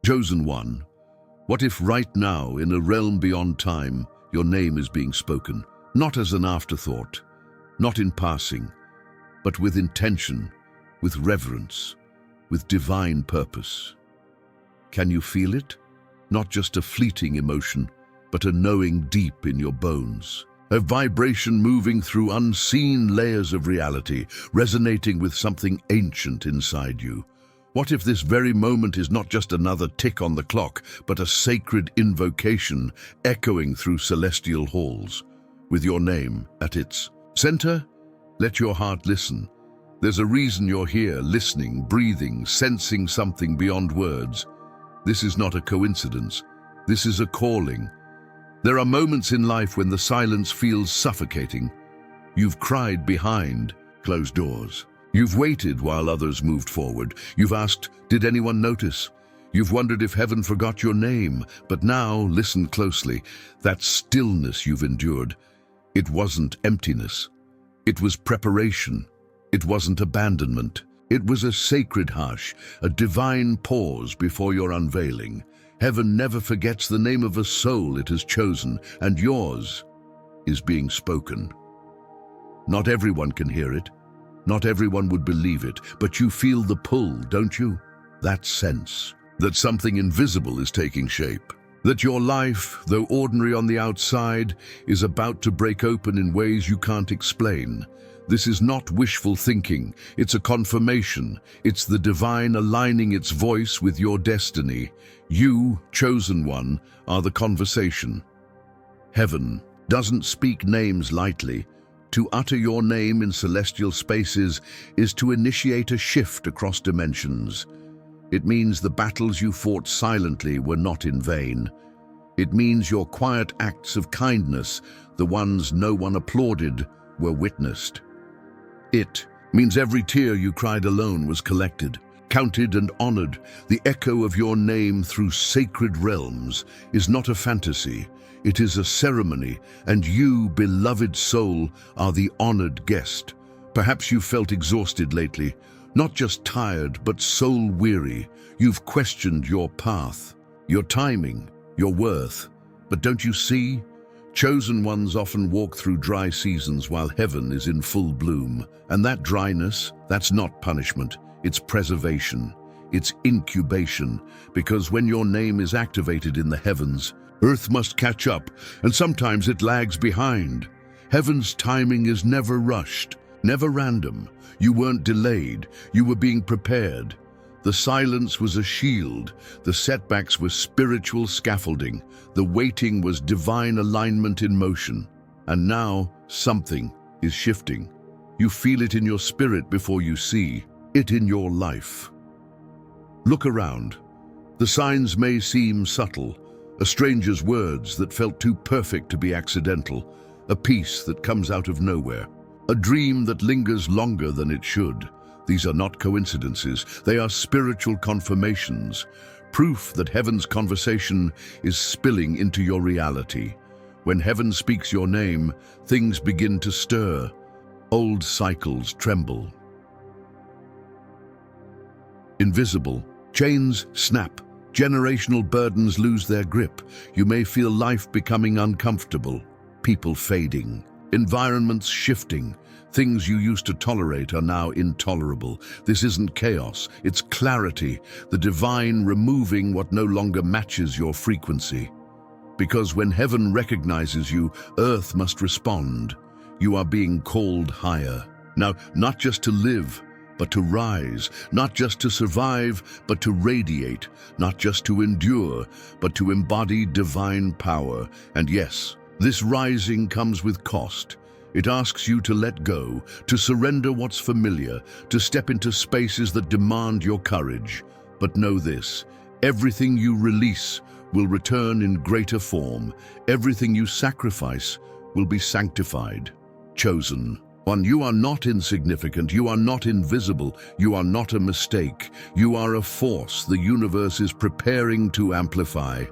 Chosen one, what if right now, in a realm beyond time, your name is being spoken, not as an afterthought, not in passing, but with intention, with reverence, with divine purpose? Can you feel it? Not just a fleeting emotion, but a knowing deep in your bones. A vibration moving through unseen layers of reality, resonating with something ancient inside you. What if this very moment is not just another tick on the clock, but a sacred invocation echoing through celestial halls? With your name at its center, let your heart listen. There's a reason you're here, listening, breathing, sensing something beyond words. This is not a coincidence. This is a calling. There are moments in life when the silence feels suffocating. You've cried behind closed doors. You've waited while others moved forward. You've asked, did anyone notice? You've wondered if heaven forgot your name. But now, listen closely. That stillness you've endured, it wasn't emptiness. It was preparation. It wasn't abandonment. It was a sacred hush, a divine pause before your unveiling. Heaven never forgets the name of a soul it has chosen, and yours is being spoken. Not everyone can hear it. Not everyone would believe it, but you feel the pull, don't you? That sense that something invisible is taking shape. That your life, though ordinary on the outside, is about to break open in ways you can't explain. This is not wishful thinking, it's a confirmation. It's the divine aligning its voice with your destiny. You, chosen one, are the conversation. Heaven doesn't speak names lightly. To utter your name in celestial spaces is to initiate a shift across dimensions. It means the battles you fought silently were not in vain. It means your quiet acts of kindness, the ones no one applauded, were witnessed. It means every tear you cried alone was collected, counted and honored. The echo of your name through sacred realms is not a fantasy, it is a ceremony, and you, beloved soul, are the honored guest. Perhaps you felt exhausted lately, not just tired, but soul-weary. You've questioned your path, your timing, your worth. But don't you see? Chosen ones often walk through dry seasons while heaven is in full bloom. And that dryness, that's not punishment, it's preservation. It's incubation, because when your name is activated in the heavens, earth must catch up, and sometimes it lags behind. Heaven's timing is never rushed, never random. You weren't delayed, you were being prepared. The silence was a shield, the setbacks were spiritual scaffolding, the waiting was divine alignment in motion. And now, something is shifting. You feel it in your spirit before you see it in your life. Look around. The signs may seem subtle, a stranger's words that felt too perfect to be accidental, a peace that comes out of nowhere, a dream that lingers longer than it should. These are not coincidences, they are spiritual confirmations, proof that heaven's conversation is spilling into your reality. When heaven speaks your name, things begin to stir, old cycles tremble. Invisible, chains snap, generational burdens lose their grip. You may feel life becoming uncomfortable, people fading, environments shifting. Things you used to tolerate are now intolerable. This isn't chaos, it's clarity, the divine removing what no longer matches your frequency. Because when heaven recognizes you, earth must respond. You are being called higher. Now, not just to live, but to rise, not just to survive, but to radiate, not just to endure, but to embody divine power. And yes, this rising comes with cost. It asks you to let go, to surrender what's familiar, to step into spaces that demand your courage. But know this, everything you release will return in greater form. Everything you sacrifice will be sanctified. Chosen one, you are not insignificant, you are not invisible, you are not a mistake. You are a force the universe is preparing to amplify.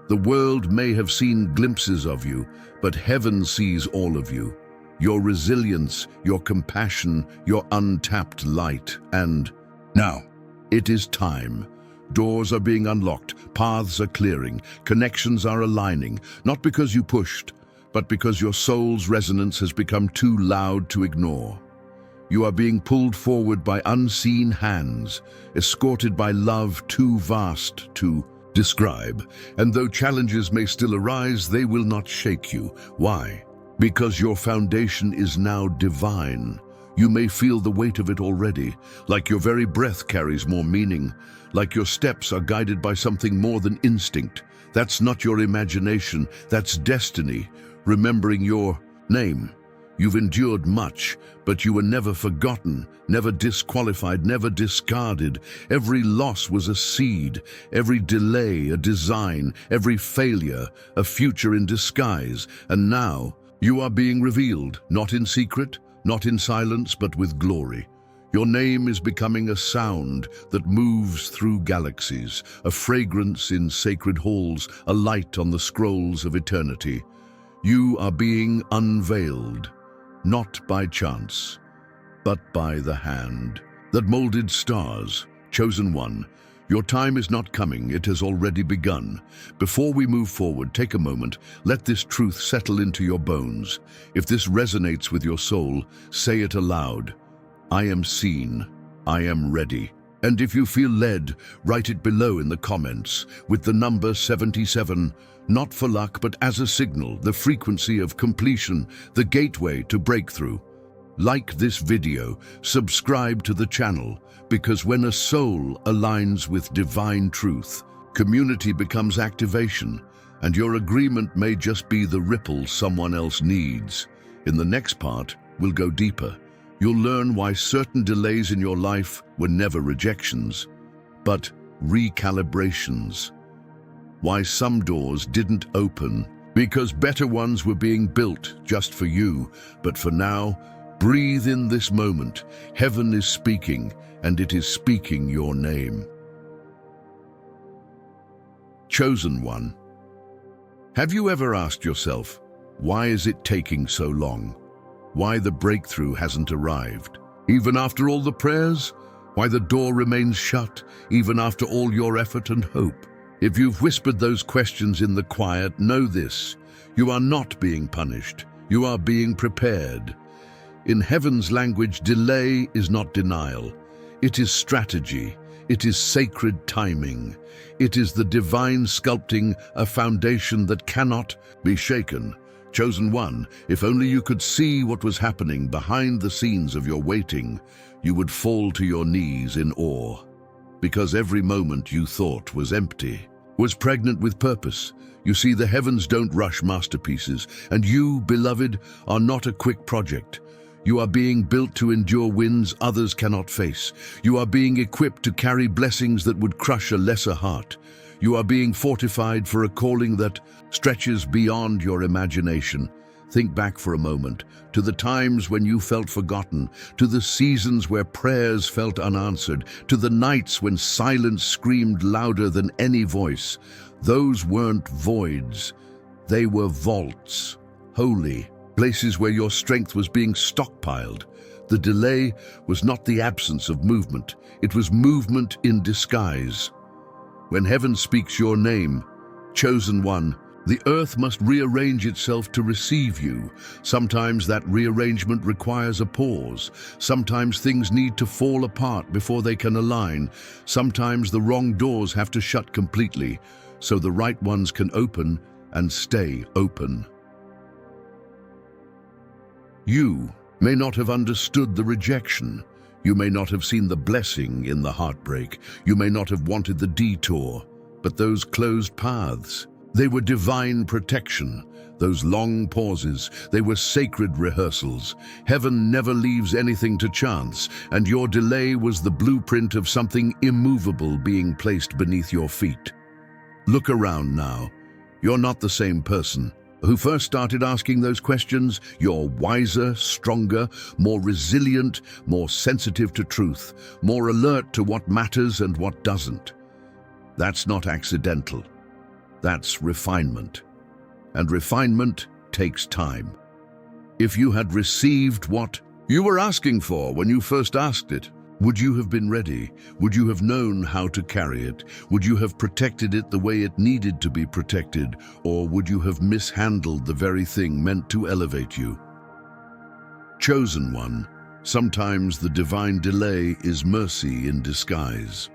The world may have seen glimpses of you, but heaven sees all of you. Your resilience, your compassion, your untapped light. And now, it is time. Doors are being unlocked, paths are clearing, connections are aligning, not because you pushed, but because your soul's resonance has become too loud to ignore. You are being pulled forward by unseen hands, escorted by love too vast to describe. And though challenges may still arise, they will not shake you. Why? Because your foundation is now divine. You may feel the weight of it already, like your very breath carries more meaning, like your steps are guided by something more than instinct. That's not your imagination, that's destiny, remembering your name. You've endured much, but you were never forgotten, never disqualified, never discarded. Every loss was a seed, every delay a design, every failure a future in disguise. And now you are being revealed, not in secret, not in silence, but with glory. Your name is becoming a sound that moves through galaxies, a fragrance in sacred halls, a light on the scrolls of eternity. You are being unveiled, not by chance, but by the hand that molded stars. Chosen one, your time is not coming, it has already begun. Before we move forward, take a moment, let this truth settle into your bones. If this resonates with your soul, say it aloud. I am seen, I am ready. And if you feel led, write it below in the comments with the number 77, not for luck, but as a signal, the frequency of completion, the gateway to breakthrough. Like this video, subscribe to the channel, because when a soul aligns with divine truth, community becomes activation, and your agreement may just be the ripple someone else needs. In the next part, we'll go deeper. You'll learn why certain delays in your life were never rejections, but recalibrations. Why some doors didn't open because better ones were being built just for you. But for now, breathe in this moment. Heaven is speaking, and it is speaking your name. Chosen one. Have you ever asked yourself, why is it taking so long? Why the breakthrough hasn't arrived? Even after all the prayers? Why the door remains shut, even after all your effort and hope? If you've whispered those questions in the quiet, know this: you are not being punished, you are being prepared. In heaven's language, delay is not denial. It is strategy. It is sacred timing. It is the divine sculpting a foundation that cannot be shaken. Chosen one, if only you could see what was happening behind the scenes of your waiting, you would fall to your knees in awe. Because every moment you thought was empty was pregnant with purpose. You see, the heavens don't rush masterpieces, and you, beloved, are not a quick project. You are being built to endure winds others cannot face. You are being equipped to carry blessings that would crush a lesser heart. You are being fortified for a calling that stretches beyond your imagination. Think back for a moment to the times when you felt forgotten, to the seasons where prayers felt unanswered, to the nights when silence screamed louder than any voice. Those weren't voids, they were vaults, holy, places where your strength was being stockpiled. The delay was not the absence of movement, it was movement in disguise. When heaven speaks your name, chosen one, the earth must rearrange itself to receive you. Sometimes that rearrangement requires a pause. Sometimes things need to fall apart before they can align. Sometimes the wrong doors have to shut completely, so the right ones can open and stay open. You may not have understood the rejection. You may not have seen the blessing in the heartbreak. You may not have wanted the detour, but those closed paths, they were divine protection. Those long pauses, they were sacred rehearsals. Heaven never leaves anything to chance, and your delay was the blueprint of something immovable being placed beneath your feet. Look around now. You're not the same person who first started asking those questions. You're wiser, stronger, more resilient, more sensitive to truth, more alert to what matters and what doesn't. That's not accidental. That's refinement. And refinement takes time. If you had received what you were asking for when you first asked it, Would you have been ready? Would you have known how to carry it? Would you have protected it the way it needed to be protected? Or would you have mishandled the very thing meant to elevate you? Chosen one, sometimes the divine delay is mercy in disguise.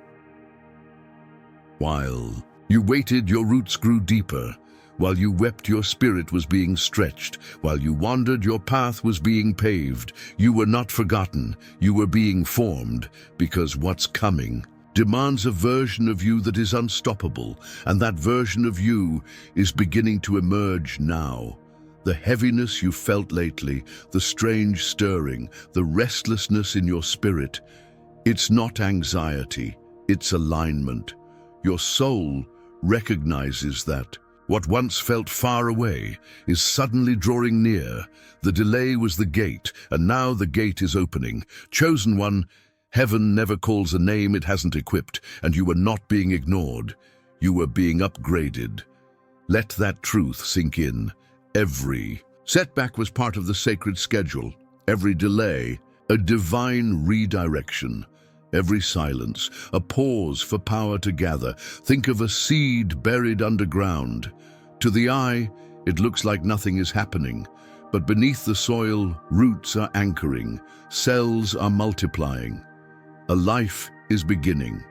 While you waited, your roots grew deeper. While you wept, your spirit was being stretched. While you wandered, your path was being paved. You were not forgotten. You were being formed, because what's coming demands a version of you that is unstoppable, and that version of you is beginning to emerge now. The heaviness you felt lately, the strange stirring, the restlessness in your spirit, it's not anxiety, it's alignment. Your soul recognizes that what once felt far away is suddenly drawing near. The delay was the gate, and now the gate is opening. Chosen one, heaven never calls a name it hasn't equipped, and you were not being ignored. You were being upgraded. Let that truth sink in. Every setback was part of the sacred schedule. Every delay, a divine redirection. Every silence, a pause for power to gather. Think of a seed buried underground. To the eye, it looks like nothing is happening, but beneath the soil, roots are anchoring, cells are multiplying. A life is beginning.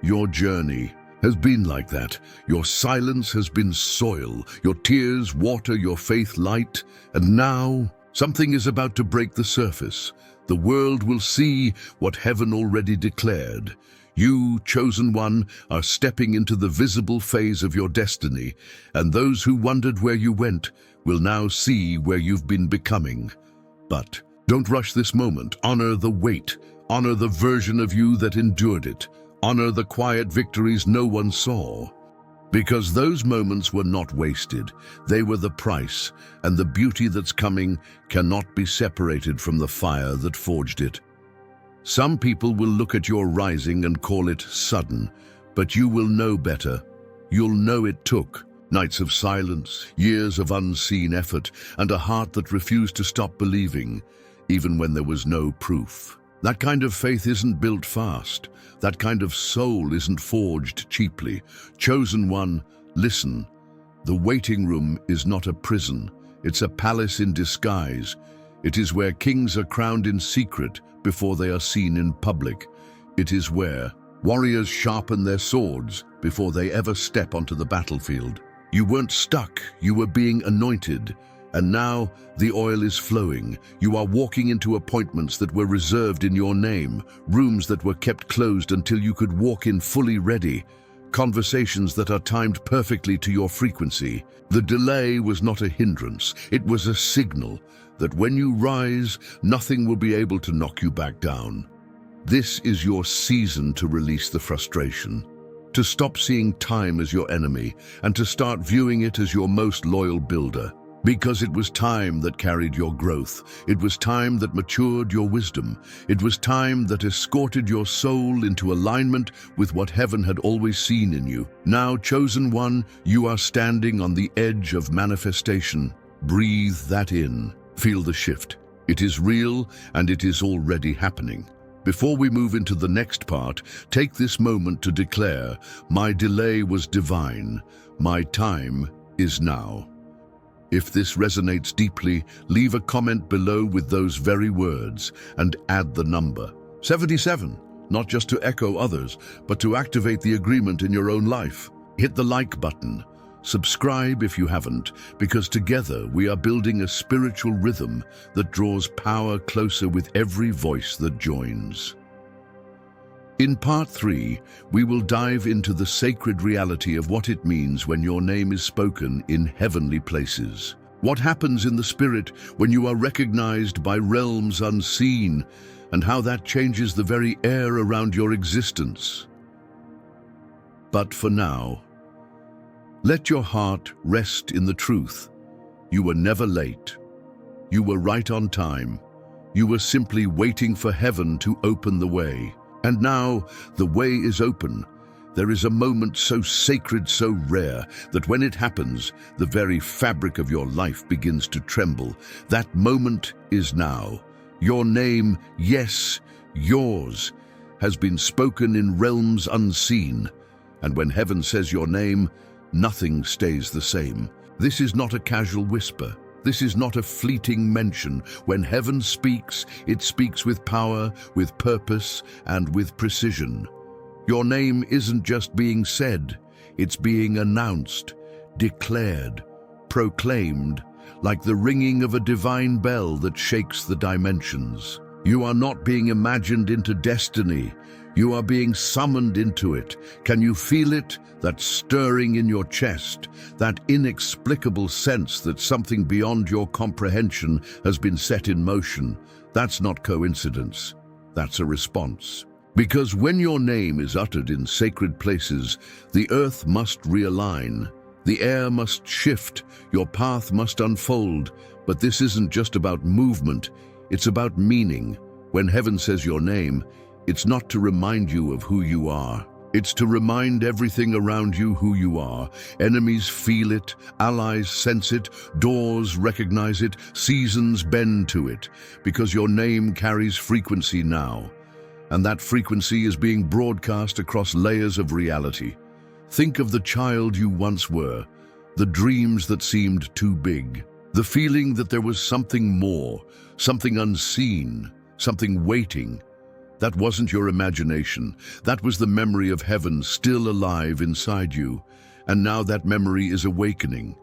Your journey has been like that. Your silence has been soil, your tears water, your faith light, and now something is about to break the surface. The world will see what heaven already declared. You, chosen one, are stepping into the visible phase of your destiny, and those who wondered where you went will now see where you've been becoming. But don't rush this moment. Honor the wait. Honor the version of you that endured it. Honor the quiet victories no one saw. Because those moments were not wasted. They were the price, and the beauty that's coming cannot be separated from the fire that forged it. Some people will look at your rising and call it sudden, but you will know better. You'll know it took nights of silence, years of unseen effort, and a heart that refused to stop believing, even when there was no proof. That kind of faith isn't built fast. That kind of soul isn't forged cheaply. Chosen one, listen. The waiting room is not a prison. It's a palace in disguise. It is where kings are crowned in secret before they are seen in public. It is where warriors sharpen their swords before they ever step onto the battlefield. You weren't stuck, you were being anointed. And now the oil is flowing. You are walking into appointments that were reserved in your name, rooms that were kept closed until you could walk in fully ready, conversations that are timed perfectly to your frequency. The delay was not a hindrance, it was a signal that when you rise, nothing will be able to knock you back down. This is your season to release the frustration, to stop seeing time as your enemy, and to start viewing it as your most loyal builder. Because it was time that carried your growth. It was time that matured your wisdom. It was time that escorted your soul into alignment with what heaven had always seen in you. Now, chosen one, you are standing on the edge of manifestation. Breathe that in. Feel the shift. It is real, and it is already happening. Before we move into the next part, take this moment to declare, my delay was divine. My time is now. If this resonates deeply, leave a comment below with those very words and add the number 77, not just to echo others, but to activate the agreement in your own life. Hit the like button. Subscribe if you haven't, because together we are building a spiritual rhythm that draws power closer with every voice that joins. In part 3, we will dive into the sacred reality of what it means when your name is spoken in heavenly places. What happens in the spirit when you are recognized by realms unseen, and how that changes the very air around your existence. But for now, let your heart rest in the truth. You were never late. You were right on time. You were simply waiting for heaven to open the way. And now the way is open. There is a moment so sacred, so rare, that when it happens, the very fabric of your life begins to tremble. That moment is now. Your name, yes, yours, has been spoken in realms unseen, and when heaven says your name, nothing stays the same. This is not a casual whisper. This is not a fleeting mention. When heaven speaks, it speaks with power, with purpose, and with precision. Your name isn't just being said, it's being announced, declared, proclaimed, like the ringing of a divine bell that shakes the dimensions. You are not being imagined into destiny. You are being summoned into it. Can you feel it? That stirring in your chest, that inexplicable sense that something beyond your comprehension has been set in motion. That's not coincidence. That's a response. Because when your name is uttered in sacred places, the earth must realign. The air must shift, your path must unfold. But this isn't just about movement, it's about meaning. When heaven says your name, it's not to remind you of who you are. It's to remind everything around you who you are. Enemies feel it, allies sense it, doors recognize it, seasons bend to it, because your name carries frequency now. And that frequency is being broadcast across layers of reality. Think of the child you once were, the dreams that seemed too big, the feeling that there was something more, something unseen, something waiting. That wasn't your imagination. That was the memory of heaven still alive inside you. And now that memory is awakening.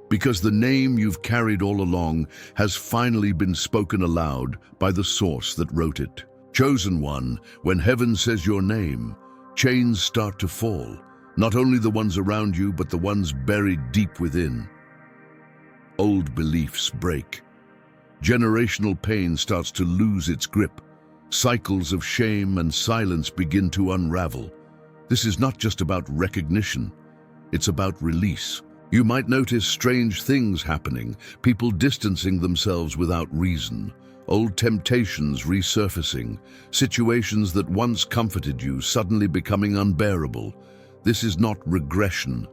Because the name you've carried all along has finally been spoken aloud by the source that wrote it. Chosen one, when heaven says your name, chains start to fall. Not only the ones around you, but the ones buried deep within. Old beliefs break. Generational pain starts to lose its grip. Cycles of shame and silence begin to unravel. This is not just about recognition, it's about release. You might notice strange things happening, people distancing themselves without reason, old temptations resurfacing, situations that once comforted you suddenly becoming unbearable. This is not regression,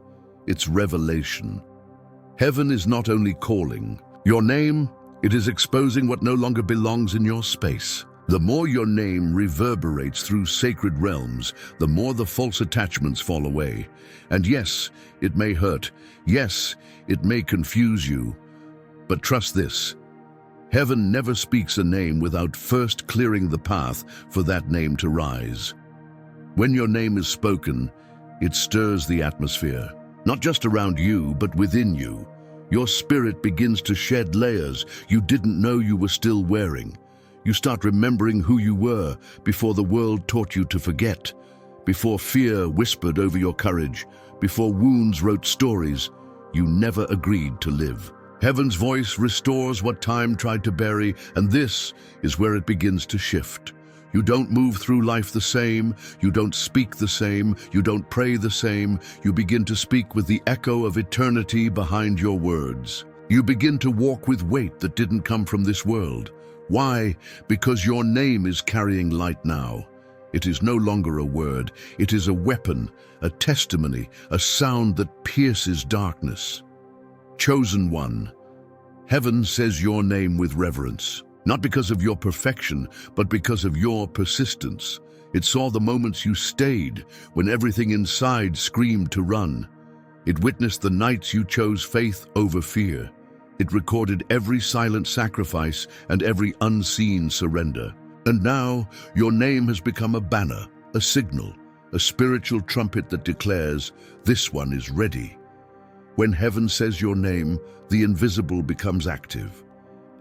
it's revelation. Heaven is not only calling your name, it is exposing what no longer belongs in your space. The more your name reverberates through sacred realms, the more the false attachments fall away. And yes, it may hurt. Yes, it may confuse you. But trust this. Heaven never speaks a name without first clearing the path for that name to rise. When your name is spoken, it stirs the atmosphere, not just around you, but within you. Your spirit begins to shed layers you didn't know you were still wearing. You start remembering who you were before the world taught you to forget, before fear whispered over your courage, before wounds wrote stories you never agreed to live. Heaven's voice restores what time tried to bury, and this is where it begins to shift. You don't move through life the same, you don't speak the same, you don't pray the same. You begin to speak with the echo of eternity behind your words. You begin to walk with weight that didn't come from this world. Why? Because your name is carrying light now. It is no longer a word, it is a weapon, a testimony, a sound that pierces darkness. Chosen one, heaven says your name with reverence, not because of your perfection, but because of your persistence. It saw the moments you stayed, when everything inside screamed to run. It witnessed the nights you chose faith over fear. It recorded every silent sacrifice and every unseen surrender. And now, your name has become a banner, a signal, a spiritual trumpet that declares, this one is ready. When heaven says your name, the invisible becomes active.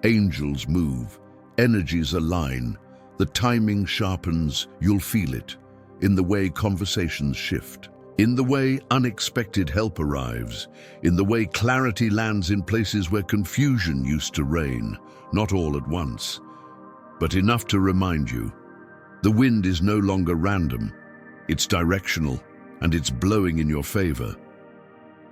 Angels move, energies align, the timing sharpens, you'll feel it, in the way conversations shift. In the way unexpected help arrives, in the way clarity lands in places where confusion used to reign, not all at once, but enough to remind you. The wind is no longer random, it's directional, and it's blowing in your favor.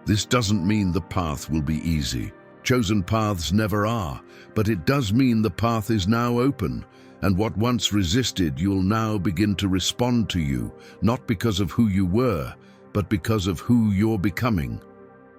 This doesn't mean the path will be easy. Chosen paths never are, but it does mean the path is now open, and what once resisted you'll now begin to respond to you, not because of who you were, but because of who you're becoming.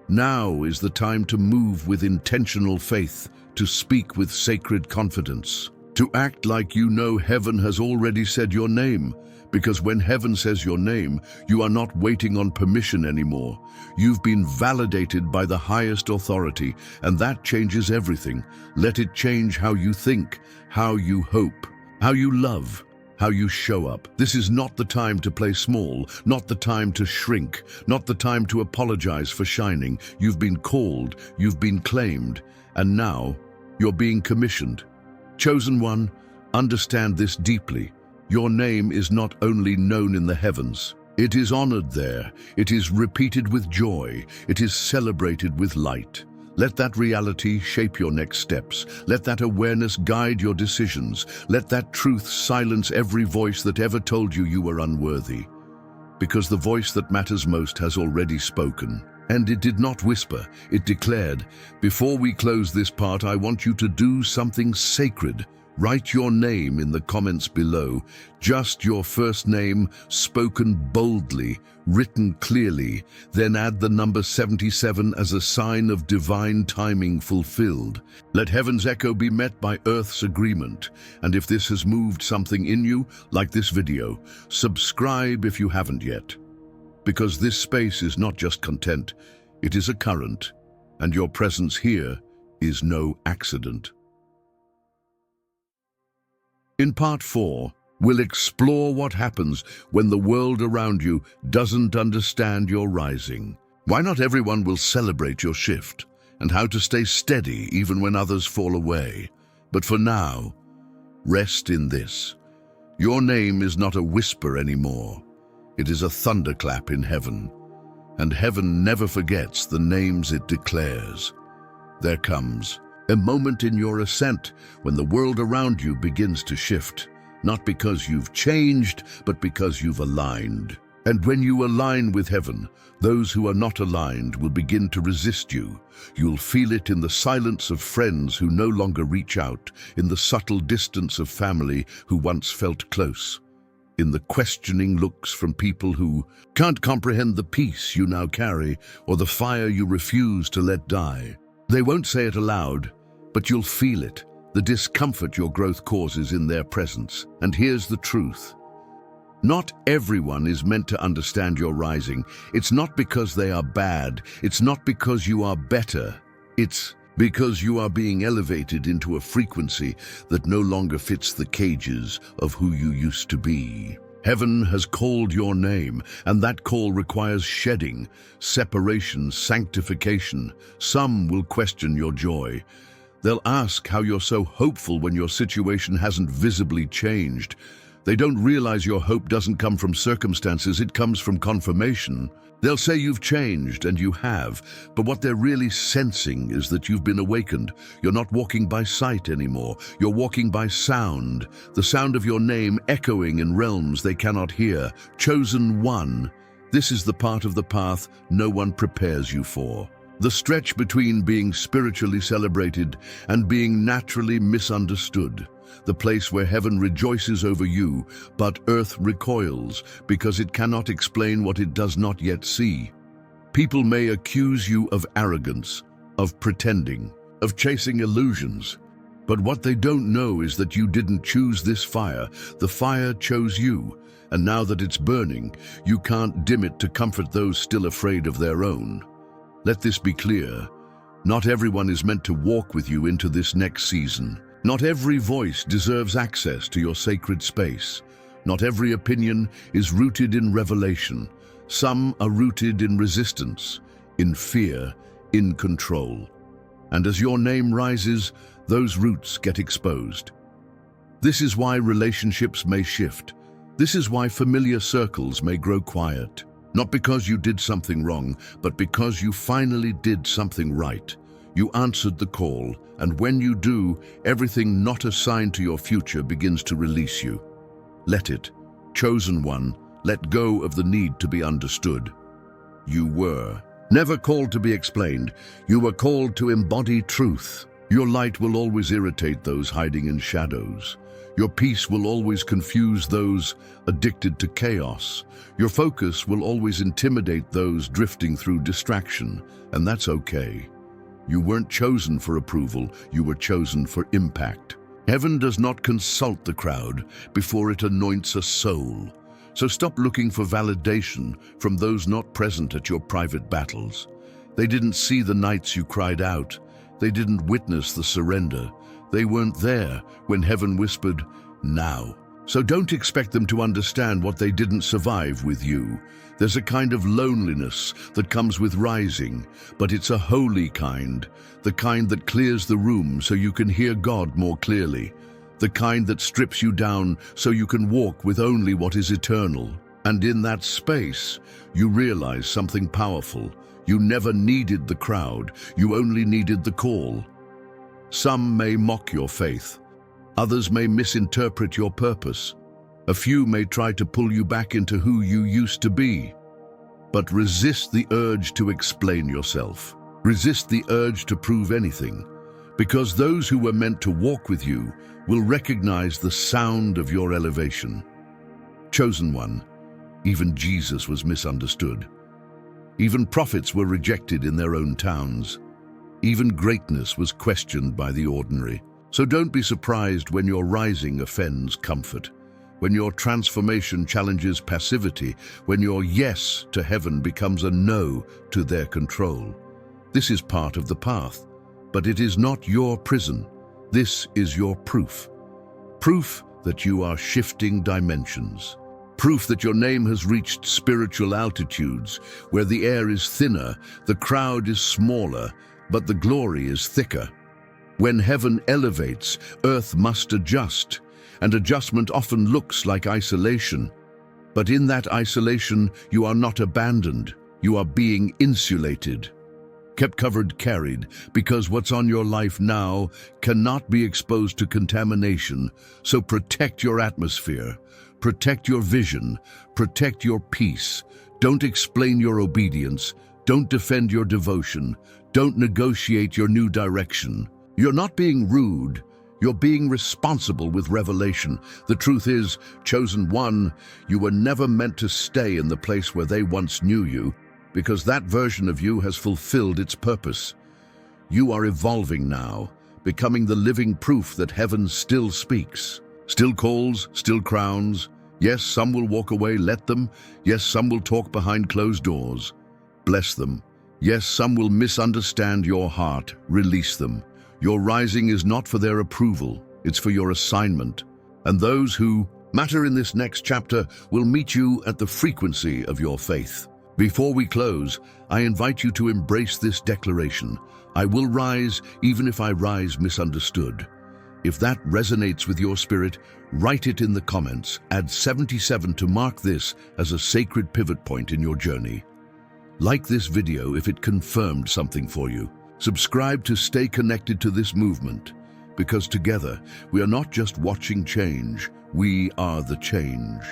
Now is the time to move with intentional faith, to speak with sacred confidence. To act like you know heaven has already said your name, because when heaven says your name, you are not waiting on permission anymore. You've been validated by the highest authority, and that changes everything. Let it change how you think, how you hope, how you love, how you show up. This is not the time to play small, not the time to shrink, not the time to apologize for shining. You've been called, you've been claimed, and now you're being commissioned. Chosen one, understand this deeply. Your name is not only known in the heavens, it is honored there, it is repeated with joy, it is celebrated with light. Let that reality shape your next steps. Let that awareness guide your decisions. Let that truth silence every voice that ever told you you were unworthy. Because the voice that matters most has already spoken. And it did not whisper, it declared, "Before we close this part, I want you to do something sacred. Write your name in the comments below. Just your first name, spoken boldly, written clearly. Then add the number 77 as a sign of divine timing fulfilled. Let heaven's echo be met by earth's agreement. And if this has moved something in you, like this video, subscribe if you haven't yet. Because this space is not just content, it is a current, and your presence here is no accident. In part 4, we'll explore what happens when the world around you doesn't understand your rising. Why not everyone will celebrate your shift, and how to stay steady even when others fall away. But for now, rest in this. Your name is not a whisper anymore. It is a thunderclap in heaven, and heaven never forgets the names it declares. There comes a moment in your ascent when the world around you begins to shift, not because you've changed, but because you've aligned. And when you align with heaven, those who are not aligned will begin to resist you. You'll feel it in the silence of friends who no longer reach out, in the subtle distance of family who once felt close, in the questioning looks from people who can't comprehend the peace you now carry or the fire you refuse to let die. They won't say it aloud, but you'll feel it, the discomfort your growth causes in their presence. And here's the truth. Not everyone is meant to understand your rising. It's not because they are bad. It's not because you are better. It's because you are being elevated into a frequency that no longer fits the cages of who you used to be. Heaven has called your name, and that call requires shedding, separation, sanctification. Some will question your joy. They'll ask how you're so hopeful when your situation hasn't visibly changed. They don't realize your hope doesn't come from circumstances, it comes from confirmation. They'll say you've changed, and you have, but what they're really sensing is that you've been awakened. You're not walking by sight anymore. You're walking by sound, the sound of your name echoing in realms they cannot hear. Chosen one, this is the part of the path no one prepares you for. The stretch between being spiritually celebrated and being naturally misunderstood. The place where heaven rejoices over you, but earth recoils because it cannot explain what it does not yet see. People may accuse you of arrogance, of pretending, of chasing illusions. But what they don't know is that you didn't choose this fire. The fire chose you, and now that it's burning, you can't dim it to comfort those still afraid of their own. Let this be clear. Not everyone is meant to walk with you into this next season. Not every voice deserves access to your sacred space. Not every opinion is rooted in revelation. Some are rooted in resistance, in fear, in control. And as your name rises, those roots get exposed. This is why relationships may shift. This is why familiar circles may grow quiet. Not because you did something wrong, but because you finally did something right. You answered the call, and when you do, everything not assigned to your future begins to release you. Let it. Chosen one, let go of the need to be understood. You were never called to be explained. You were called to embody truth. Your light will always irritate those hiding in shadows. Your peace will always confuse those addicted to chaos. Your focus will always intimidate those drifting through distraction, and that's okay. You weren't chosen for approval, you were chosen for impact. Heaven does not consult the crowd before it anoints a soul. So stop looking for validation from those not present at your private battles. They didn't see the nights you cried out. They didn't witness the surrender. They weren't there when heaven whispered, "Now." So don't expect them to understand what they didn't survive with you. There's a kind of loneliness that comes with rising, but it's a holy kind, the kind that clears the room so you can hear God more clearly, the kind that strips you down so you can walk with only what is eternal. And in that space, you realize something powerful. You never needed the crowd, you only needed the call. Some may mock your faith. Others may misinterpret your purpose. A few may try to pull you back into who you used to be. But resist the urge to explain yourself. Resist the urge to prove anything, because those who were meant to walk with you will recognize the sound of your elevation. Chosen one, even Jesus was misunderstood. Even prophets were rejected in their own towns. Even greatness was questioned by the ordinary. So don't be surprised when your rising offends comfort, when your transformation challenges passivity, when your yes to heaven becomes a no to their control. This is part of the path, but it is not your prison. This is your proof. Proof that you are shifting dimensions. Proof that your name has reached spiritual altitudes, where the air is thinner, the crowd is smaller, but the glory is thicker. When heaven elevates, earth must adjust, and adjustment often looks like isolation. But in that isolation, you are not abandoned, you are being insulated. Kept covered, carried, because what's on your life now cannot be exposed to contamination, so protect your atmosphere, protect your vision, protect your peace. Don't explain your obedience, don't defend your devotion, don't negotiate your new direction. You're not being rude, you're being responsible with revelation. The truth is, chosen one, you were never meant to stay in the place where they once knew you, because that version of you has fulfilled its purpose. You are evolving now, becoming the living proof that heaven still speaks, still calls, still crowns. Yes, some will walk away, let them. Yes, some will talk behind closed doors. Bless them. Yes, some will misunderstand your heart, release them. Your rising is not for their approval, it's for your assignment. And those who matter in this next chapter will meet you at the frequency of your faith. Before we close, I invite you to embrace this declaration. I will rise even if I rise misunderstood. If that resonates with your spirit, write it in the comments. Add 77 to mark this as a sacred pivot point in your journey. Like this video if it confirmed something for you. Subscribe to stay connected to this movement, because together we are not just watching change, we are the change.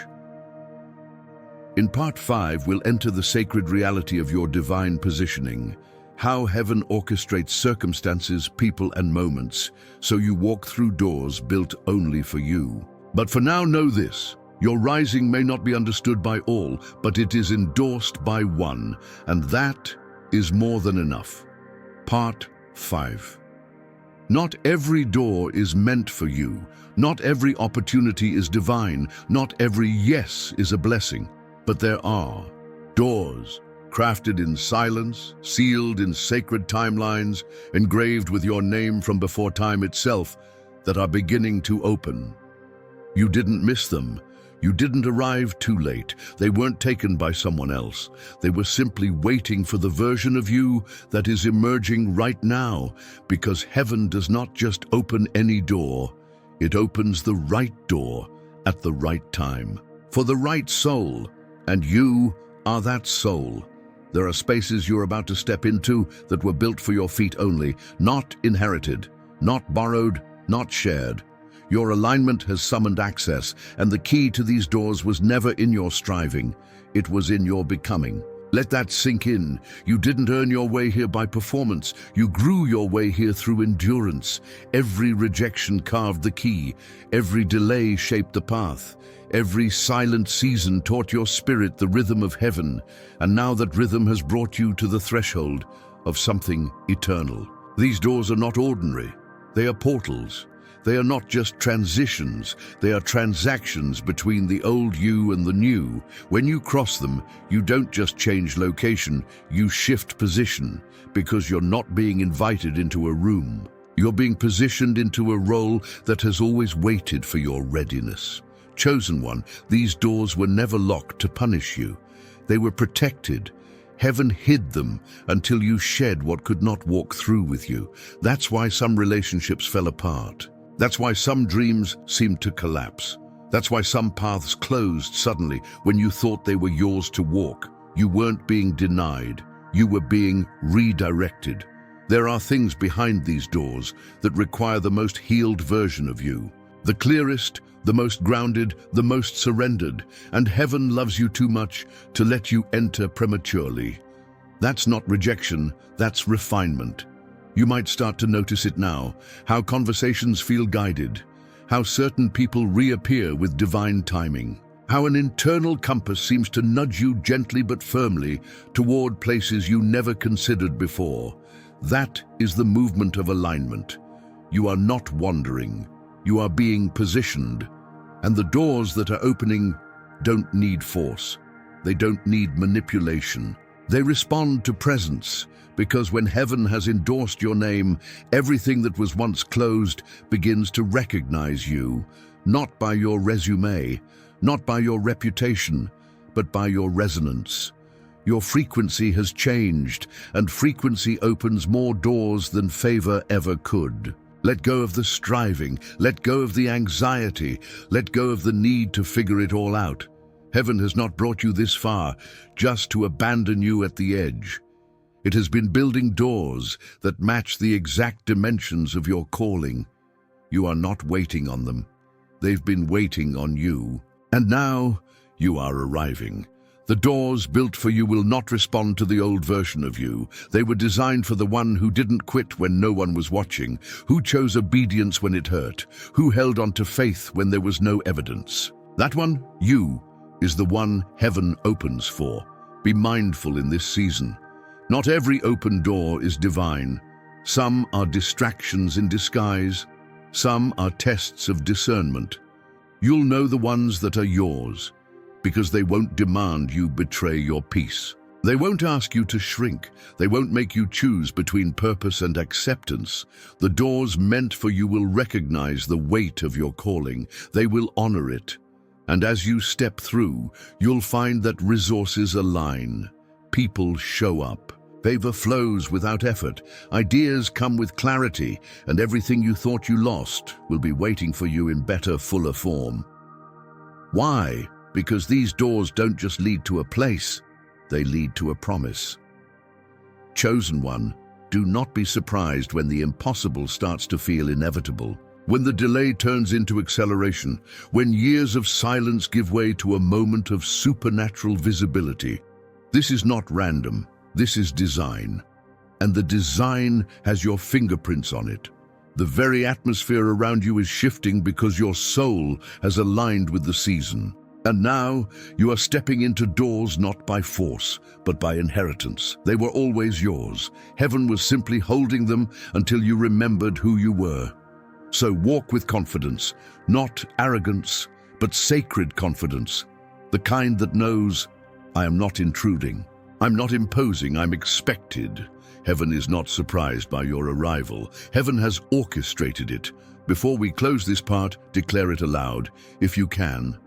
In part 5, we'll enter the sacred reality of your divine positioning, how heaven orchestrates circumstances, people, and moments, so you walk through doors built only for you. But for now, know this. Your rising may not be understood by all, but it is endorsed by one, and that is more than enough. Part 5. Not every door is meant for you. Not every opportunity is divine. Not every yes is a blessing. But there are doors crafted in silence, sealed in sacred timelines, engraved with your name from before time itself, that are beginning to open. You didn't miss them. You didn't arrive too late. They weren't taken by someone else. They were simply waiting for the version of you that is emerging right now, because heaven does not just open any door. It opens the right door at the right time, for the right soul, and you are that soul. There are spaces you're about to step into that were built for your feet only, not inherited, not borrowed, not shared. Your alignment has summoned access, and the key to these doors was never in your striving. It was in your becoming. Let that sink in. You didn't earn your way here by performance. You grew your way here through endurance. Every rejection carved the key. Every delay shaped the path. Every silent season taught your spirit the rhythm of heaven. And now that rhythm has brought you to the threshold of something eternal. These doors are not ordinary. They are portals. They are not just transitions, they are transactions between the old you and the new. When you cross them, you don't just change location, you shift position, because you're not being invited into a room. You're being positioned into a role that has always waited for your readiness. Chosen one, these doors were never locked to punish you. They were protected. Heaven hid them until you shed what could not walk through with you. That's why some relationships fell apart. That's why some dreams seemed to collapse. That's why some paths closed suddenly when you thought they were yours to walk. You weren't being denied. You were being redirected. There are things behind these doors that require the most healed version of you. The clearest, the most grounded, the most surrendered, and heaven loves you too much to let you enter prematurely. That's not rejection, that's refinement. You might start to notice it now, how conversations feel guided, how certain people reappear with divine timing, how an internal compass seems to nudge you gently but firmly toward places you never considered before. That is the movement of alignment. You are not wandering. You are being positioned, and the doors that are opening don't need force. They don't need manipulation. They respond to presence, because when heaven has endorsed your name, everything that was once closed begins to recognize you, not by your resume, not by your reputation, but by your resonance. Your frequency has changed, and frequency opens more doors than favor ever could. Let go of the striving, let go of the anxiety, let go of the need to figure it all out. Heaven has not brought you this far just to abandon you at the edge. It has been building doors that match the exact dimensions of your calling. You are not waiting on them. They've been waiting on you. And now you are arriving. The doors built for you will not respond to the old version of you. They were designed for the one who didn't quit when no one was watching, who chose obedience when it hurt, who held on to faith when there was no evidence. That one, you, is the one heaven opens for. Be mindful in this season. Not every open door is divine. Some are distractions in disguise. Some are tests of discernment. You'll know the ones that are yours, because they won't demand you betray your peace. They won't ask you to shrink. They won't make you choose between purpose and acceptance. The doors meant for you will recognize the weight of your calling. They will honor it. And as you step through, you'll find that resources align. People show up. Favor flows without effort. Ideas come with clarity, and everything you thought you lost will be waiting for you in better, fuller form. Why? Because these doors don't just lead to a place, they lead to a promise. Chosen one, do not be surprised when the impossible starts to feel inevitable, when the delay turns into acceleration, when years of silence give way to a moment of supernatural visibility. This is not random, this is design. And the design has your fingerprints on it. The very atmosphere around you is shifting because your soul has aligned with the season. And now you are stepping into doors not by force, but by inheritance. They were always yours. Heaven was simply holding them until you remembered who you were. So walk with confidence, not arrogance, but sacred confidence. The kind that knows, I am not intruding. I'm not imposing, I'm expected. Heaven is not surprised by your arrival. Heaven has orchestrated it. Before we close this part, declare it aloud, if you can.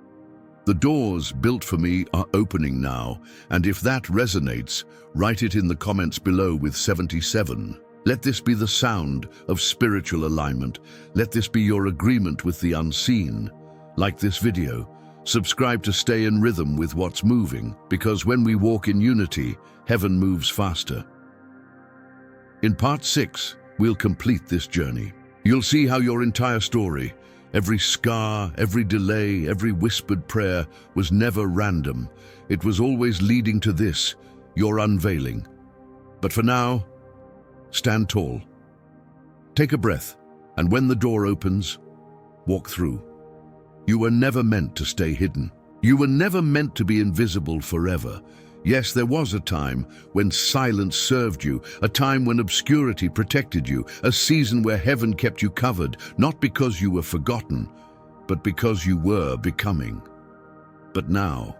The doors built for me are opening now, and if that resonates, write it in the comments below with 77. Let this be the sound of spiritual alignment. Let this be your agreement with the unseen. Like this video, subscribe to stay in rhythm with what's moving, because when we walk in unity, heaven moves faster. In part 6, we'll complete this journey. You'll see how your entire story, every scar, every delay, every whispered prayer was never random. It was always leading to this, your unveiling. But for now, stand tall. Take a breath, and when the door opens, walk through. You were never meant to stay hidden. You were never meant to be invisible forever. Yes, there was a time when silence served you, a time when obscurity protected you, a season where heaven kept you covered, not because you were forgotten, but because you were becoming. But now,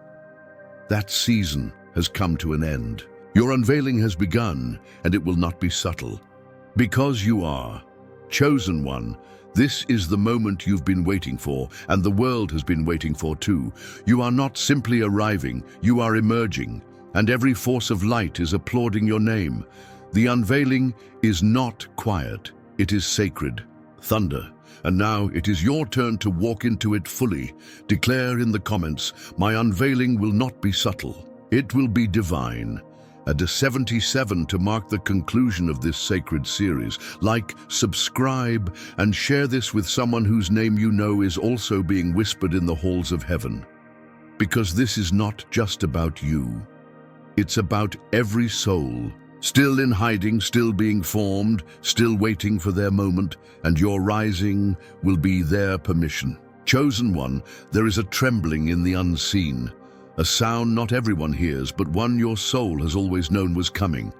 that season has come to an end. Your unveiling has begun, and it will not be subtle. Because you are chosen one, this is the moment you've been waiting for, and the world has been waiting for too. You are not simply arriving, you are emerging, and every force of light is applauding your name. The unveiling is not quiet, it is sacred, thunder. And now it is your turn to walk into it fully. Declare in the comments, my unveiling will not be subtle, it will be divine. Add a 77 to mark the conclusion of this sacred series. Like, subscribe, and share this with someone whose name you know is also being whispered in the halls of heaven. Because this is not just about you. It's about every soul, still in hiding, still being formed, still waiting for their moment, and your rising will be their permission. Chosen one, there is a trembling in the unseen. A sound not everyone hears, but one your soul has always known was coming.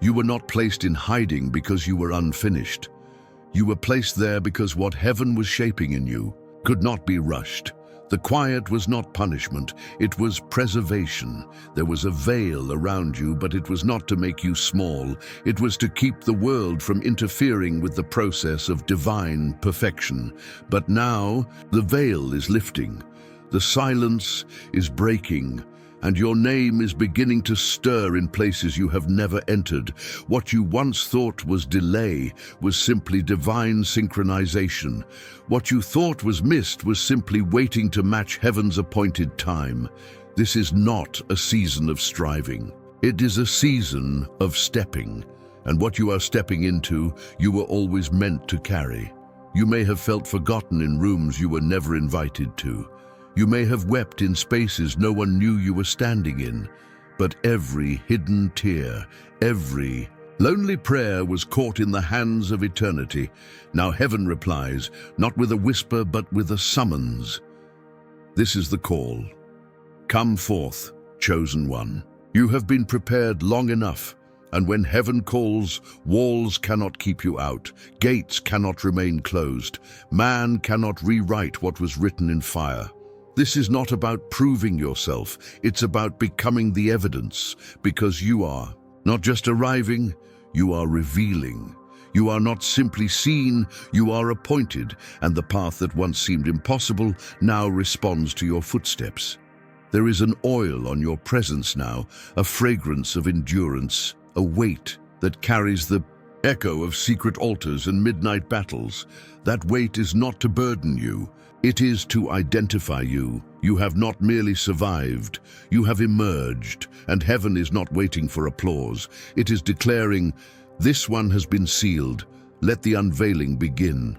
You were not placed in hiding because you were unfinished. You were placed there because what heaven was shaping in you could not be rushed. The quiet was not punishment, it was preservation. There was a veil around you, but it was not to make you small. It was to keep the world from interfering with the process of divine perfection. But now, the veil is lifting. The silence is breaking, and your name is beginning to stir in places you have never entered. What you once thought was delay was simply divine synchronization. What you thought was missed was simply waiting to match heaven's appointed time. This is not a season of striving. It is a season of stepping, and what you are stepping into, you were always meant to carry. You may have felt forgotten in rooms you were never invited to. You may have wept in spaces no one knew you were standing in, but every hidden tear, every lonely prayer was caught in the hands of eternity. Now heaven replies, not with a whisper, but with a summons. This is the call. Come forth, chosen one. You have been prepared long enough, and when heaven calls, walls cannot keep you out, gates cannot remain closed, man cannot rewrite what was written in fire. This is not about proving yourself, it's about becoming the evidence, because you are not just arriving, you are revealing. You are not simply seen, you are appointed, and the path that once seemed impossible now responds to your footsteps. There is an oil on your presence now, a fragrance of endurance, a weight that carries the echo of secret altars and midnight battles. That weight is not to burden you, it is to identify you. You have not merely survived, you have emerged, and heaven is not waiting for applause. It is declaring, this one has been sealed, let the unveiling begin.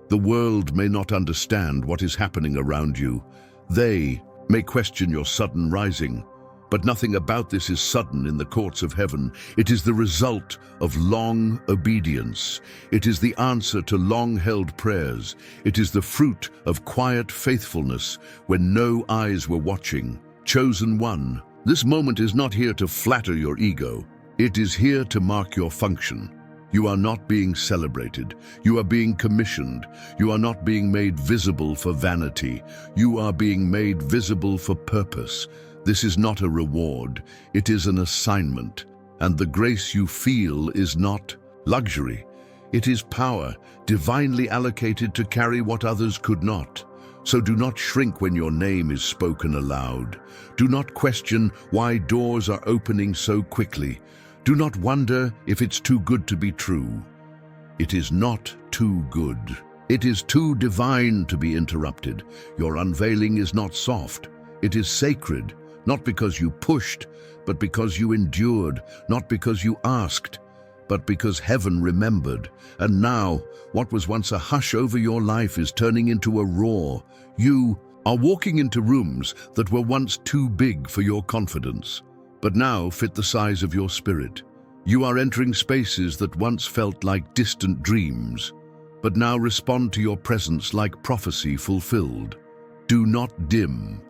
The world may not understand what is happening around you. They may question your sudden rising, but nothing about this is sudden in the courts of heaven. It is the result of long obedience. It is the answer to long-held prayers. It is the fruit of quiet faithfulness when no eyes were watching. Chosen one, this moment is not here to flatter your ego. It is here to mark your function. You are not being celebrated. You are being commissioned. You are not being made visible for vanity. You are being made visible for purpose. This is not a reward, it is an assignment, and the grace you feel is not luxury. It is power, divinely allocated to carry what others could not. So do not shrink when your name is spoken aloud. Do not question why doors are opening so quickly. Do not wonder if it's too good to be true. It is not too good. It is too divine to be interrupted. Your unveiling is not soft, it is sacred. Not because you pushed, but because you endured, not because you asked, but because heaven remembered. And now, what was once a hush over your life is turning into a roar. You are walking into rooms that were once too big for your confidence, but now fit the size of your spirit. You are entering spaces that once felt like distant dreams, but now respond to your presence like prophecy fulfilled. Do not dim.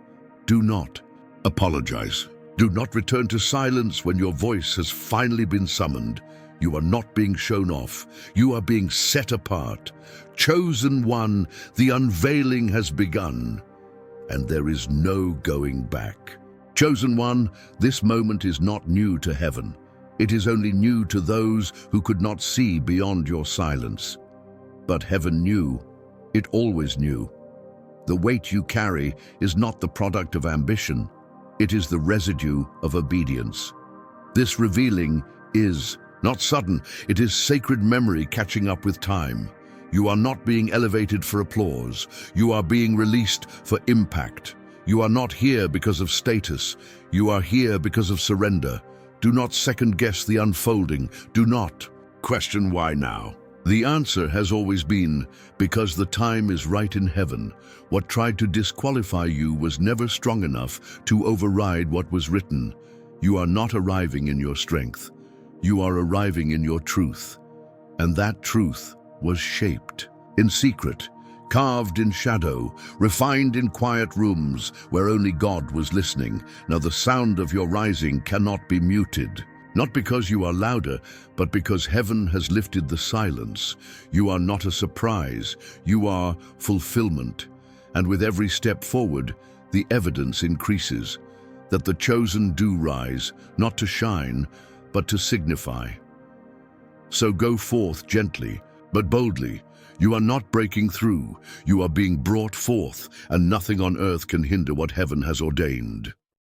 Do not apologize. Do not return to silence when your voice has finally been summoned. You are not being shown off. You are being set apart. Chosen one, the unveiling has begun, and there is no going back. Chosen one, this moment is not new to heaven. It is only new to those who could not see beyond your silence. But heaven knew. It always knew. The weight you carry is not the product of ambition. It is the residue of obedience. This revealing is not sudden. It is sacred memory catching up with time. You are not being elevated for applause. You are being released for impact. You are not here because of status. You are here because of surrender. Do not second-guess the unfolding. Do not question why now. The answer has always been, because the time is right in heaven. What tried to disqualify you was never strong enough to override what was written. You are not arriving in your strength. You are arriving in your truth. And that truth was shaped in secret, carved in shadow, refined in quiet rooms where only God was listening. Now the sound of your rising cannot be muted. Not because you are louder, but because heaven has lifted the silence. You are not a surprise. You are fulfillment. And with every step forward, the evidence increases that the chosen do rise, not to shine, but to signify. So go forth gently, but boldly. You are not breaking through. You are being brought forth, and nothing on earth can hinder what heaven has ordained.